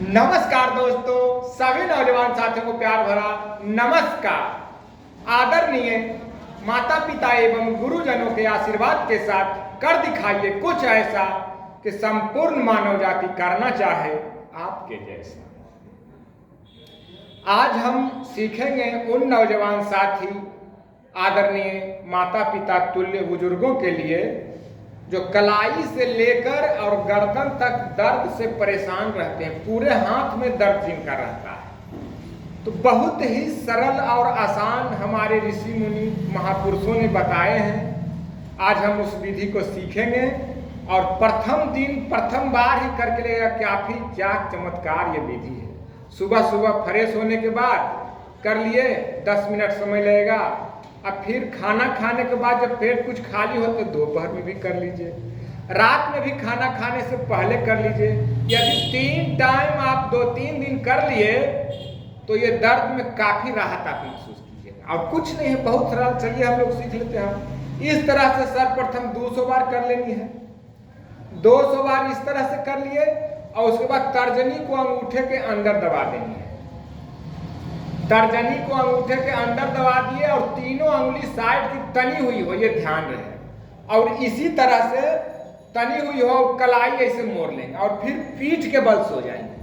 नमस्कार दोस्तों, सभी नौजवान साथियों को प्यार भरा नमस्कार। आदरणीय माता पिता एवं गुरुजनों के आशीर्वाद के साथ कर दिखाइए कुछ ऐसा कि संपूर्ण मानव जाति करना चाहे आपके जैसा। आज हम सीखेंगे उन नौजवान साथी आदरणीय माता पिता तुल्य बुजुर्गों के लिए जो कलाई से लेकर और गर्दन तक दर्द से परेशान रहते हैं, पूरे हाथ में दर्द जिनका रहता है। तो बहुत ही सरल और आसान हमारे ऋषि मुनि महापुरुषों ने बताए हैं। आज हम उस विधि को सीखेंगे और प्रथम बार ही करके लेगा। काफी क्या चमत्कार ये विधि है। सुबह सुबह फ्रेश होने के बाद कर लिए, 10 मिनट समय लगेगा। अब फिर खाना खाने के बाद जब पेट कुछ खाली हो तो दोपहर में भी कर लीजिए, रात में भी खाना खाने से पहले कर लीजिए। यदि 3 टाइम आप 2-3 दिन कर लिए तो ये दर्द में काफी राहत आप महसूस कीजिएगा। और कुछ नहीं है, बहुत सरल। चलिए हम लोग सीख लेते हैं। इस तरह से सर्वप्रथम 200 बार कर लेनी है। 200 बार इस तरह से कर लिए और उसके बाद तर्जनी को अंगूठे के अंदर दबा देनी है। तर्जनी को अंगूठे के अंदर दबा दिए और तीनों अंगुली साइड की तनी हुई हो, ये ध्यान रहे। और इसी तरह से तनी हुई हो, कलाई ऐसे मोड़ लेंगे और फिर पीठ के बल सो जाएंगे।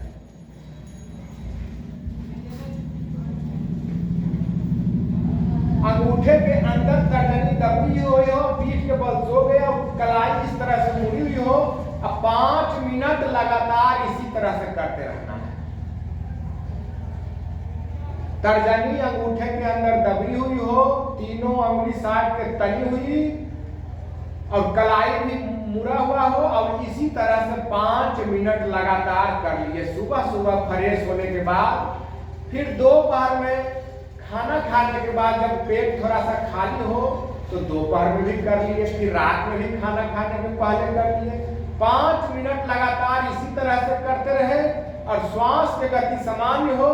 अंगूठे के अंदर तर्जनी दबी हुई हो, पीठ के बल सो गए और कलाई इस तरह से मुड़ी हुई हो। अब 5 मिनट लगातार इसी तरह से करते रहना है। तर्जनी अंगूठे के अंदर दबी हुई हो, तीनों अंगुली साइड के तनी हुई और कलाई भी मुड़ा हुआ हो और इसी तरह से 5 मिनट लगातार कर लिए। सुबह सुबह फ्रेश होने के बाद फिर दोपहर में खाना खाने के बाद जब पेट थोड़ा सा खाली हो तो दोपहर में भी कर लिए, फिर रात में भी खाना खाने के पहले कर लिए। 5 मिनट लगातार इसी तरह से करते रहे और श्वास की गति सामान्य हो।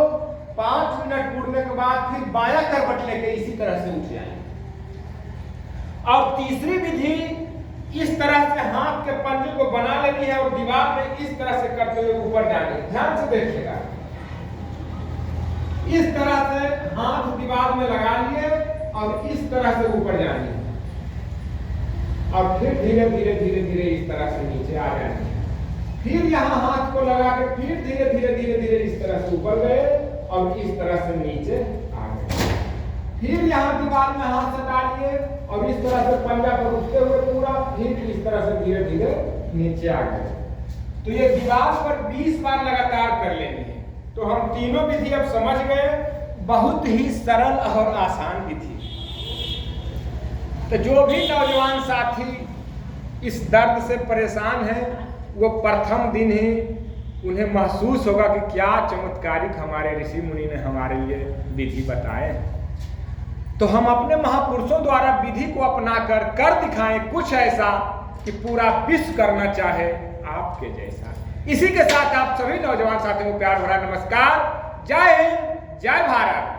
5 मिनट पूरने के बाद फिर बायां करवट लेके इसी तरह से उठ जाए। और तीसरी विधि, इस तरह से हाथ के पंजे को बना लेनी है और दीवार में इस तरह से करते हुए ऊपर जाने। ध्यान से देखिएगा। इस तरह से हाथ दीवार में लगा लिए और इस तरह से ऊपर जानी है और फिर धीरे धीरे धीरे धीरे इस तरह से नीचे आ जानी है। फिर यहाँ हाथ को लगा के फिर धीरे धीरे धीरे धीरे इस तरह से ऊपर गए और इस तरह से नीचे आ गए। फिर यहाँ दीवार में हाथ सटा लिए और इस तरह से पंजा पर उठते हुए पूरा, फिर इस तरह से धीरे धीरे नीचे आ गए। तो ये दीवार पर 20 बार लगातार कर लेनी है। तो हम तीनों विधि अब समझ गए। बहुत ही सरल और आसान विधि। तो जो भी नौजवान साथी इस दर्द से परेशान है वो प्रथम दिन ही उन्हें महसूस होगा कि क्या चमत्कारिक हमारे ऋषि मुनि ने हमारे लिए विधि बताए। तो हम अपने महापुरुषों द्वारा विधि को अपनाकर कर दिखाएं कुछ ऐसा कि पूरा विश्व करना चाहे आपके जैसा। इसी के साथ आप सभी नौजवान साथियों को प्यार भरा नमस्कार। जय हिंद, जय भारत।